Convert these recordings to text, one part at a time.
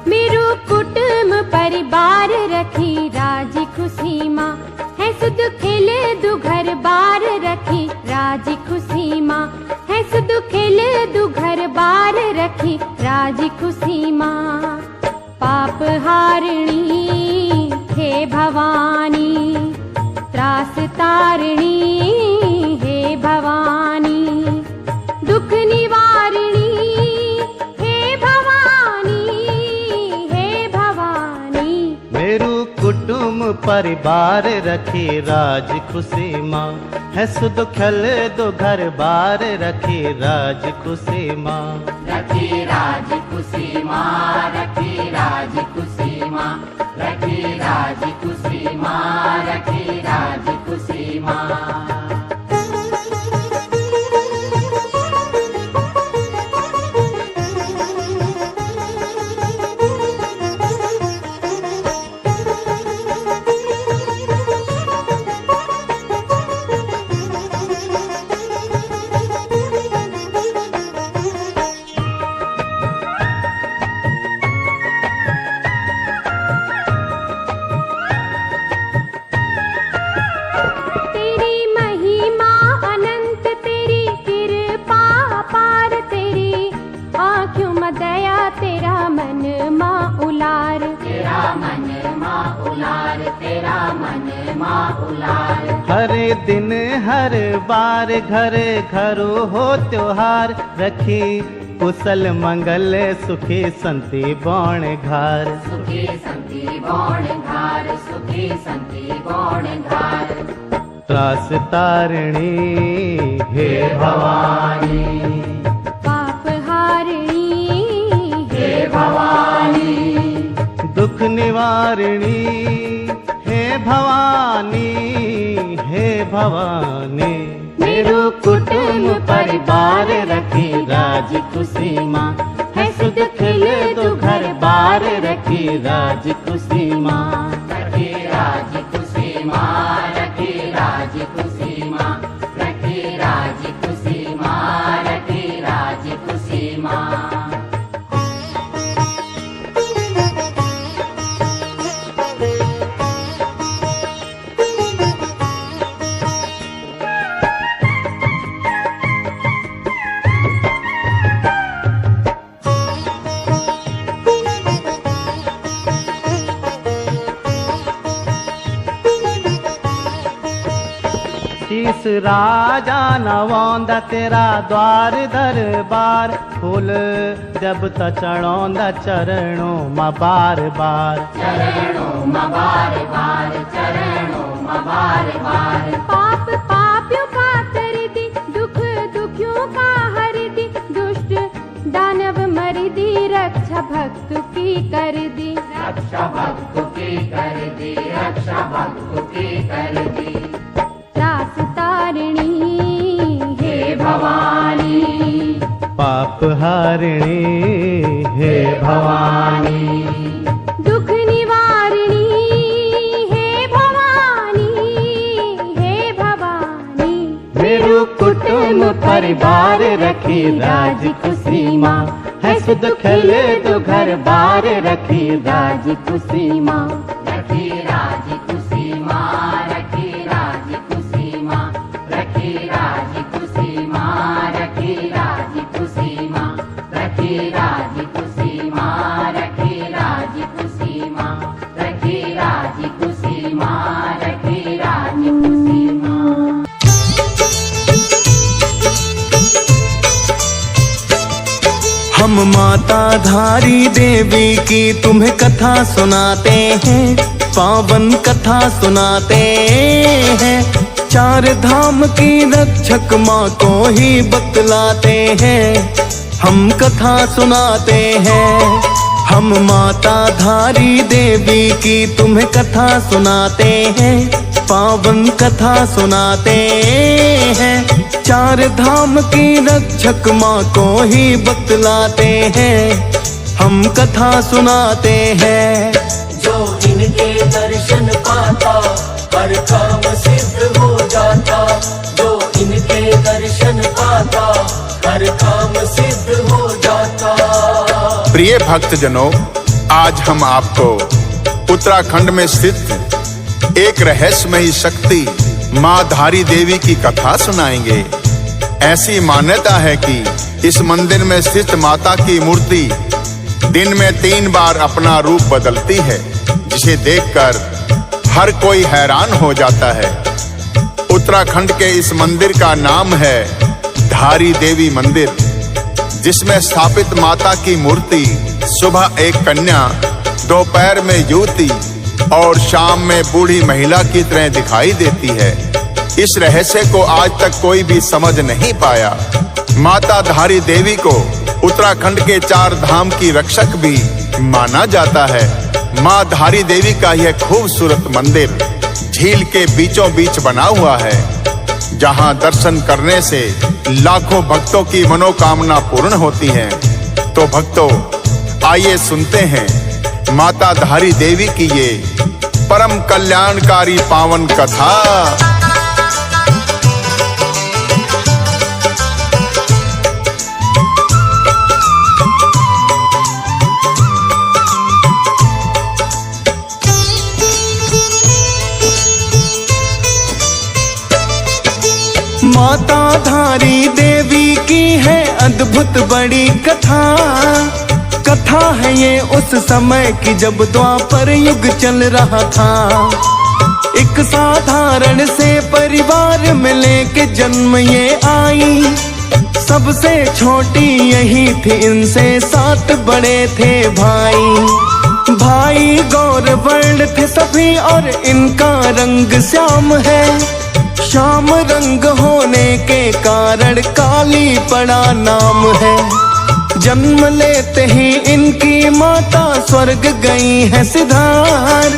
मेरो कुटुम परिवार रखी राजी खुशी माँ। है सुध खेले दु घर बार रखी राजी खुशी माँ। है सुध खेले दु घर बार रखी राजी खुशी माँ। पाप हारिणी हे भवानी, त्रास तारिणी हे भवानी, दुख निवारिणी हे भवानी, हे भवानी। मेरू कुटुम परिवार रखी राज खुशी माँ। है सुध खल दो घर बार रखी राज खुशी माँ। रखी राज खुशी माँ, रखी राज खुशी माँ, रखी राज खुशी माँ, रखी राज खुशी माँ। हर दिन हर बार घर घरो हो त्योहार। रखी कुशल मंगल सुखी संति बौण घार। सुखी संति बौण घार, सुखी संति बौण घार। त्रास तारिणी हे भवानी, पाप हारिणी हे भवानी, दुख निवारिणी हे भवानी, हे भवानी। मेरो कुटुम परिवार रखी राज खुशी माँ। है सुध खिले दो घर बार रखी राज खुशी माँ। रखी राज खुशी माँ, रखी राज खुशी माँ, रखी राज खुशी माँ, रखी राज खुशी माँ। शीस राजा नवौंदा तेरा द्वार दरबार। फूल जब त चढ़ौंदा चरणों माँ बार बार। चरणों माँ बार बार, चरणों माँ बार बार। पाप पापियों का तर दी, दुख दुखियों का हर दी। दुष्ट दानव मर दी, रक्षा भक्त की कर दी। रक्षा भक्त की कर दी, रक्षा भक्त की कर दी। त्रास तारिणी हे भवानी, पाप हारिणी हे भवानी, दुख निवारिणी हे भवानी, हे भवानी। मेरो कुटुम परिवार रखी राज खुशी माँ। है सुध खले दो घर बार रखी राज खुशी माँ। रखी राज खुशी माँ, रखी राज खुशी माँ, रखी राज खुशी माँ, रखी राज खुशी माँ, रखी राज खुशी माँ, रखी राज खुशी माँ, रखी राज खुशी माँ, रखी राज खुशी माँ। हम माता धारी देवी की तुम्हें कथा सुनाते हैं, पावन कथा सुनाते हैं। चार धाम की रक्षक माँ को ही बतलाते हैं, हम कथा सुनाते हैं। हम माता धारी देवी की तुम्हें कथा सुनाते हैं, पावन कथा सुनाते हैं। चार धाम की रक्षक माँ को ही बतलाते हैं, हम कथा सुनाते हैं। जो इनके दर्शन पाता हर काम सिद्ध हो जाता। जो इनके दर्शन पाता हर काम सिद्ध हो जाता। प्रिय भक्तजनों, आज हम आपको उत्तराखंड में स्थित एक रहस्यमयी शक्ति मां धारी देवी की कथा सुनाएंगे। ऐसी मान्यता है कि इस मंदिर में स्थित माता की मूर्ति दिन में 3 बार अपना रूप बदलती है, जिसे देखकर हर कोई हैरान हो जाता है। उत्तराखंड के इस मंदिर का नाम है धारी देवी मंदिर, जिसमें स्थापित माता की मूर्ति सुबह एक कन्या, दोपहर में युवती और शाम में बूढ़ी महिला की तरह दिखाई देती है। इस रहस्य को आज तक कोई भी समझ नहीं पाया। माता धारी देवी को उत्तराखंड के 4 धाम की रक्षक भी माना जाता है। मां धारी देवी का यह खूबसूरत मंदिर झील के बीचों बीच बना हुआ है, जहां दर्शन करने से लाखों भक्तों की मनोकामना पूर्ण होती है। तो भक्तों, आइए सुनते हैं माता धारी देवी की ये परम कल्याणकारी पावन कथा। माता धारी देवी की है अद्भुत बड़ी कथा। कथा है ये उस समय की जब द्वापर युग चल रहा था। एक साधारण से परिवार में लेके जन्म ये आई। सबसे छोटी यही थी, इनसे 7 बड़े थे भाई। भाई गौर वर्ण थे सभी और इनका रंग श्याम है। श्याम रंग होने के कारण काली पड़ा नाम है। जन्म लेते ही इनकी माता स्वर्ग गई है सिधार।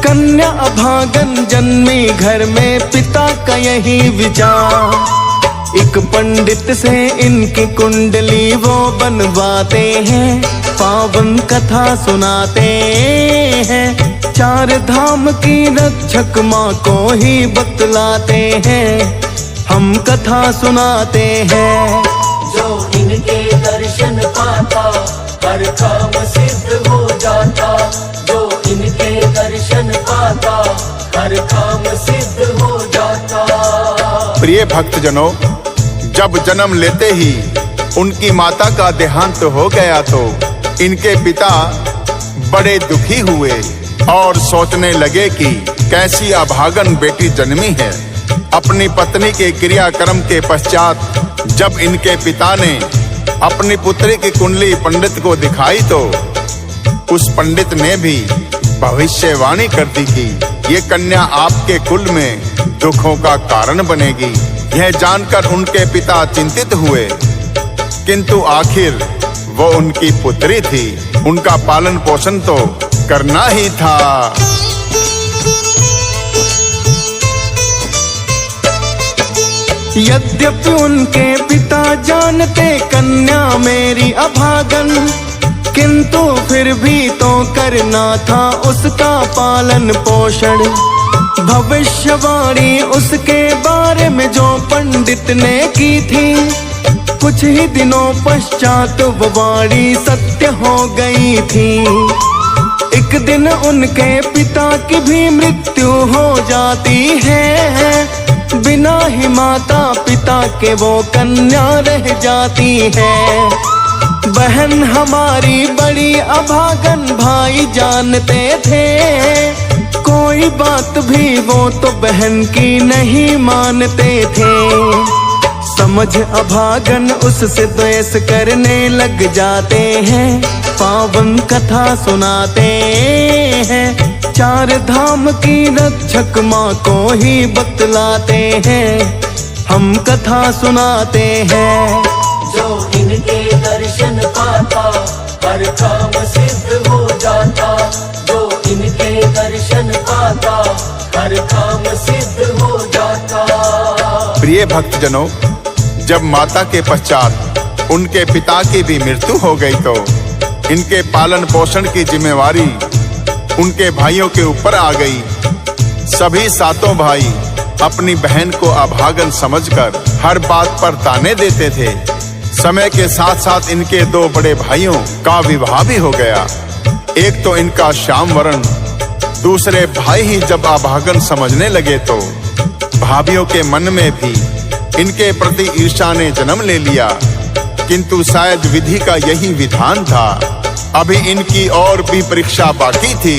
कन्या अभागन जन्मी घर में पिता का यही विचार। एक पंडित से इनकी कुंडली वो बनवाते हैं, पावन कथा सुनाते हैं। 4 धाम की रक्षक माँ को ही बतलाते हैं, हम कथा सुनाते हैं। जो इनके दर्शन पाता हर काम सिद्ध हो जाता। जो इनके दर्शन पाता हर काम सिद्ध हो जाता। प्रिय भक्तजनों, जब जन्म लेते ही उनकी माता का देहांत हो गया तो इनके पिता बड़े दुखी हुए और सोचने लगे कि कैसी अभागन बेटी जन्मी है। अपनी पत्नी के क्रियाक्रम के पश्चात जब इनके पिता ने अपनी पुत्री की कुंडली पंडित को दिखाई तो उस पंडित ने भी भविष्यवाणी कर दी कि ये कन्या आपके कुल में दुखों का कारण बनेगी। यह जानकर उनके पिता चिंतित हुए, किंतु आखिर वो उनकी पुत्री थी, उनका पालन पोषण तो करना ही था। यद्यपि उनके पिता जानते कन्या मेरी अभागन, किंतु फिर भी तो करना था उसका पालन पोषण। भविष्यवाणी उसके बारे में जो पंडित ने की थी, कुछ ही दिनों पश्चात वो वाणी सत्य हो गई थी। एक दिन उनके पिता की भी मृत्यु हो जाती है। बिना ही माता पिता के वो कन्या रह जाती है। बहन हमारी बड़ी अभागन भाई जानते थे, कोई बात भी वो तो बहन की नहीं मानते थे। समझ अभागन उससे द्वेष करने लग जाते हैं, पावन कथा सुनाते हैं। 4 धाम की रक्षक माँ को ही बतलाते हैं, हम कथा सुनाते हैं। जो इनके दर्शन पाता हर काम सिद्ध हो जाता। जो इनके दर्शन पाता हर काम सिद्ध हो जाता। प्रिय भक्तजनों, जब माता के पश्चात उनके पिता की भी मृत्यु हो गई तो इनके पालन पोषण की जिम्मेवारी उनके भाइयों के ऊपर आ गई। सभी 7 भाई अपनी बहन को अभागन समझकर हर बात पर ताने देते थे। समय के साथ साथ इनके 2 बड़े भाइयों का विवाह भी हो गया। एक तो इनका श्याम वर्ण, दूसरे भाई ही जब अभागन समझने लगे तो भाभियों के मन में भी इनके प्रति ईर्ष्या ने जन्म ले लिया। किंतु शायद विधि का यही विधान था, अभी इनकी और भी परीक्षा बाकी थी।